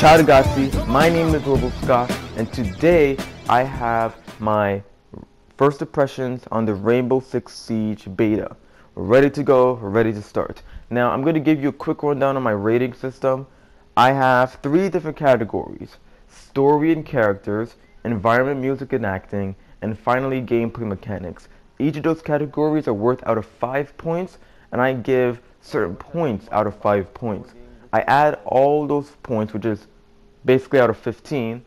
Ciao ragazzi, my name is Global Scott, and today I have my first impressions on the Rainbow Six Siege beta. We're ready to go, we're ready to start. Now I'm going to give you a quick rundown on my rating system. I have 3 different categories: story and characters, environment, music and acting, and finally gameplay mechanics. Each of those categories are worth out of 5 points, and I give certain points out of 5 points. I add all those points, which is basically out of 15.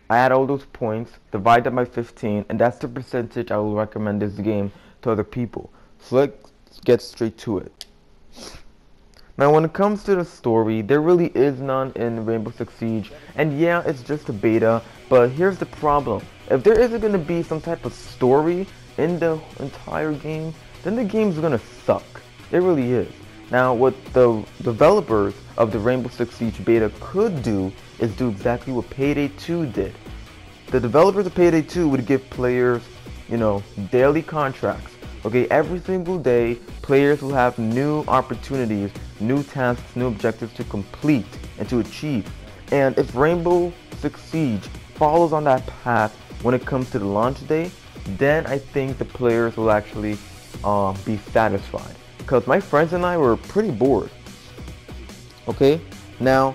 I add all those points, divide them by 15, and that's the percentage I will recommend this game to other people. So let's get straight to it. Now when it comes to the story, there really is none in Rainbow Six Siege, and yeah, it's just a beta, but here's the problem. If there isn't going to be some type of story in the entire game, then the game's going to suck. It really is. Now what the developers of the Rainbow Six Siege beta could do is do exactly what Payday 2 did. The developers of Payday 2 would give players, daily contracts. Okay, every single day, players will have new opportunities, new tasks, new objectives to complete and to achieve. And if Rainbow Six Siege follows on that path when it comes to the launch day, then I think the players will actually be satisfied. Because my friends and I were pretty bored. Okay, now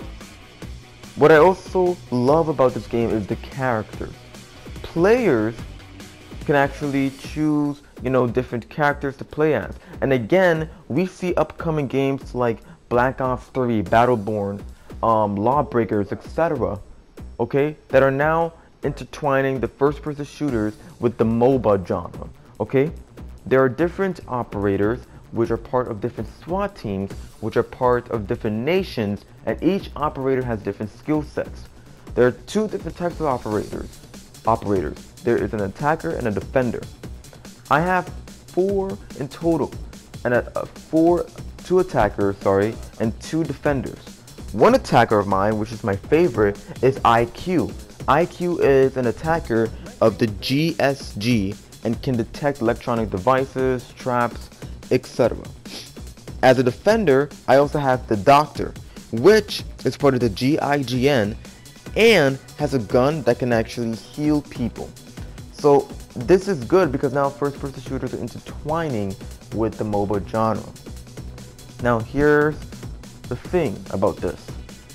what I also love about this game is the characters. Players can actually choose, different characters to play as. And again, we see upcoming games like Black Ops 3, Battleborn, Lawbreakers, etc. Okay, that are now intertwining the first-person shooters with the MOBA genre. Okay, there are different operators which are part of different SWAT teams, which are part of different nations, and each operator has different skill sets. There are 2 different types of operators. There is an attacker and a defender. I have 4 in total, and 2 attackers, and 2 defenders. One attacker of mine, which is my favorite, is IQ. IQ is an attacker of the GSG and can detect electronic devices, traps, etc. As a defender, I also have the Doctor, which is part of the GIGN and has a gun that can actually heal people. So this is good because now first-person shooters are intertwining with the MOBA genre. Now here's the thing about this.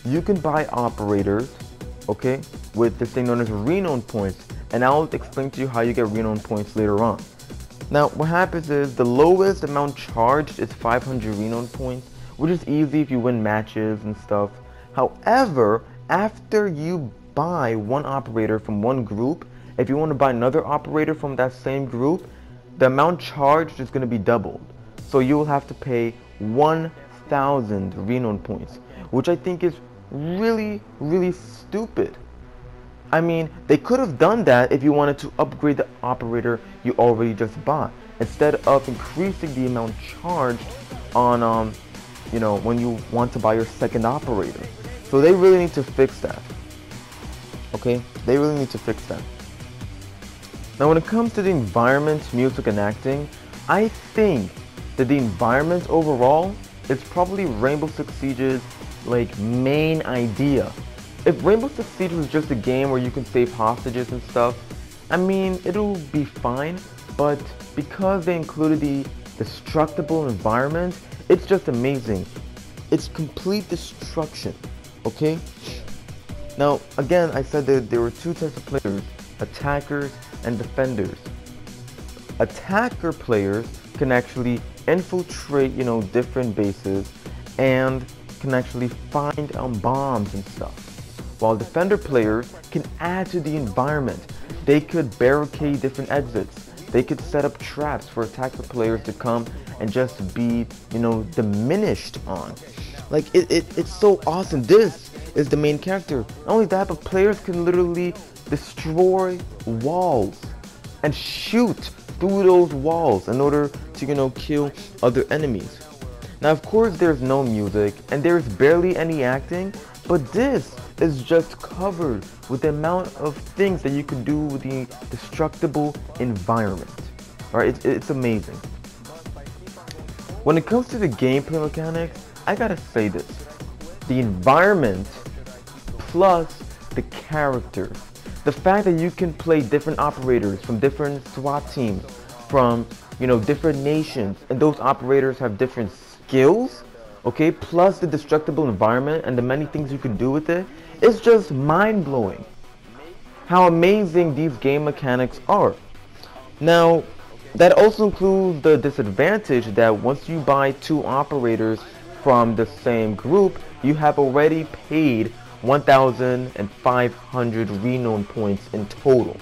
You can buy operators, okay, with this thing known as renown points, and I'll explain to you how you get renown points later on. Now what happens is the lowest amount charged is 500 renown points, which is easy if you win matches and stuff. However, after you buy one operator from one group, if you want to buy another operator from that same group, the amount charged is going to be doubled. So you will have to pay 1,000 renown points, which I think is really, really stupid. I mean, they could have done that if you wanted to upgrade the operator you already just bought, instead of increasing the amount charged on, when you want to buy your second operator. So they really need to fix that. Okay, they really need to fix that. Now when it comes to the environment, music, and acting, I think that the environment overall is probably Rainbow Six Siege's main idea. If Rainbow Six Siege was just a game where you can save hostages and stuff, I mean, it'll be fine, but because they included the destructible environment, it's just amazing. It's complete destruction, okay? Now, again, I said that there were 2 types of players, attackers and defenders. Attacker players can actually infiltrate, different bases and can actually find bombs and stuff. While defender players can add to the environment. They could barricade different exits. They could set up traps for attacker players to come and just be, diminished on. It's so awesome. This is the main character. Not only that, but players can literally destroy walls and shoot through those walls in order to, kill other enemies. Now, of course, there's no music and there's barely any acting, but this is just covered with the amount of things that you can do with the destructible environment. Alright, it's amazing. When it comes to the gameplay mechanics, I gotta say this. The environment plus the characters. The fact that you can play different operators from different SWAT teams, from different nations, and those operators have different skills, okay, plus the destructible environment and the many things you can do with it, it's just mind-blowing how amazing these game mechanics are. Now, that also includes the disadvantage that once you buy 2 operators from the same group, you have already paid 1,500 renown points in total,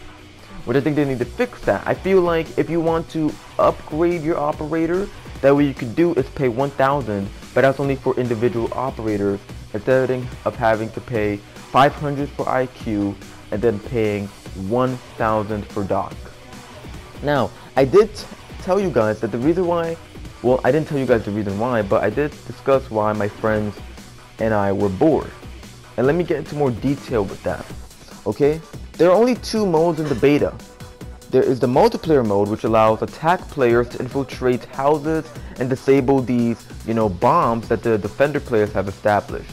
which I think they need to fix that. I feel like if you want to upgrade your operator, that what you could do is pay 1,000, but that's only for individual operators, instead of having to pay 500 for IQ and then paying 1,000 for Doc. Now, I did tell you guys that the reason why, well, I didn't tell you guys the reason why, but I did discuss why my friends and I were bored. And let me get into more detail with that, okay? There are only 2 modes in the beta. There is the multiplayer mode, which allows attack players to infiltrate houses and disable these, bombs that the defender players have established.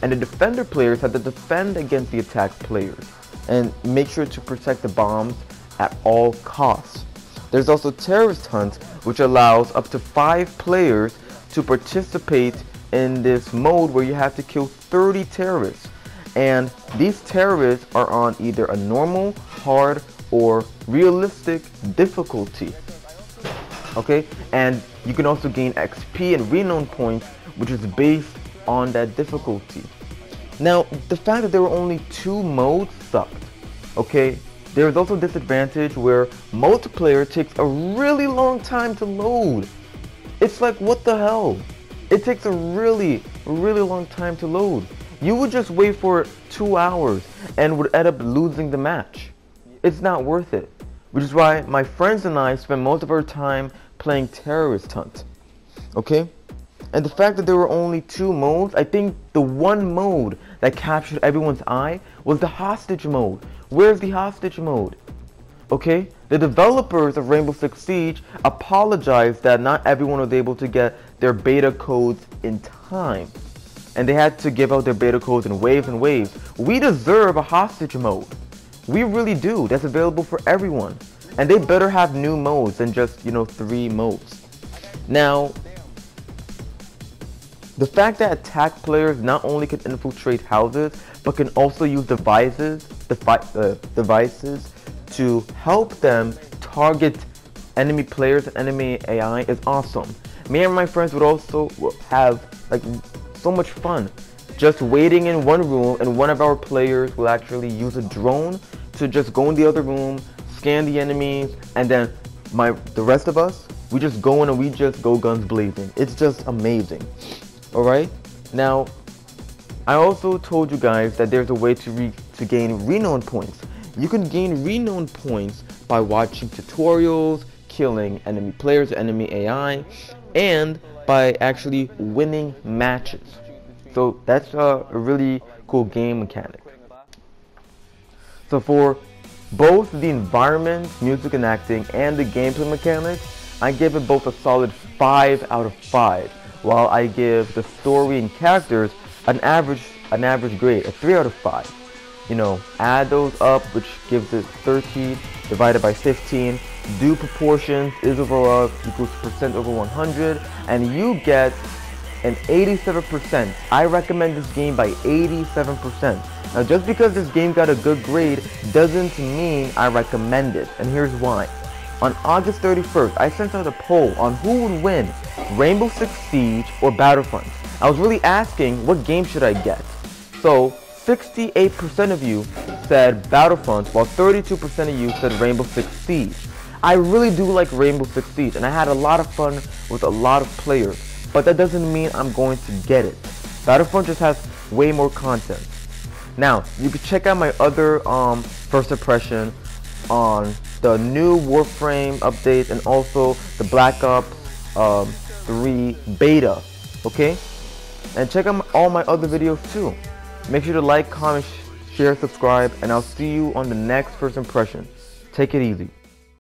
And the defender players have to defend against the attack players and make sure to protect the bombs at all costs. There's also terrorist hunt, which allows up to 5 players to participate in this mode where you have to kill 30 terrorists. And these terrorists are on either a normal, hard, or realistic difficulty. Okay? And you can also gain XP and renown points, which is based on that difficulty. Now, the fact that there were only 2 modes sucked. Okay? There's also a disadvantage where multiplayer takes a really long time to load. It's like, what the hell? It takes a really long time to load. You would just wait for 2 hours and would end up losing the match. It's not worth it. Which is why my friends and I spend most of our time playing Terrorist Hunt. Okay? And the fact that there were only 2 modes, I think the one mode that captured everyone's eye was the hostage mode. Where's the hostage mode? Okay? The developers of Rainbow Six Siege apologized that not everyone was able to get their beta codes in time. And they had to give out their beta codes in waves and waves. We deserve a hostage mode. We really do. That's available for everyone. And they better have new modes than just, 3 modes. Now, the fact that attack players not only can infiltrate houses, but can also use devices to help them target enemy players and enemy AI is awesome. Me and my friends would also have so much fun just waiting in one room, and one of our players will actually use a drone to just go in the other room, scan the enemies, and then the rest of us, we just go in and we just go guns blazing. It's just amazing. Alright, now I also told you guys that there's a way to gain renown points. You can gain renown points by watching tutorials, killing enemy players, enemy AI, and by actually winning matches. So that's a really cool game mechanic. So for both the environment, music and acting, and the gameplay mechanics, I give it both a solid 5 out of 5. While I give the story and characters an average grade, a 3 out of 5. Add those up, which gives it 13 divided by 15. Do proportions is over equals percent over 100, and you get an 87%. I recommend this game by 87%. Now, just because this game got a good grade doesn't mean I recommend it, and here's why. On August 31st, I sent out a poll on who would win, Rainbow Six Siege or Battlefront. I was really asking, what game should I get? So, 68% of you said Battlefront, while 32% of you said Rainbow Six Siege. I really do like Rainbow Six Siege, and I had a lot of fun with a lot of players, but that doesn't mean I'm going to get it. Battlefront just has way more content. Now, you can check out my other first impression on the new Warframe update and also the Black Ops 3 beta, okay? And check out all my other videos too. Make sure to like, comment, share, subscribe, and I'll see you on the next first impression. Take it easy.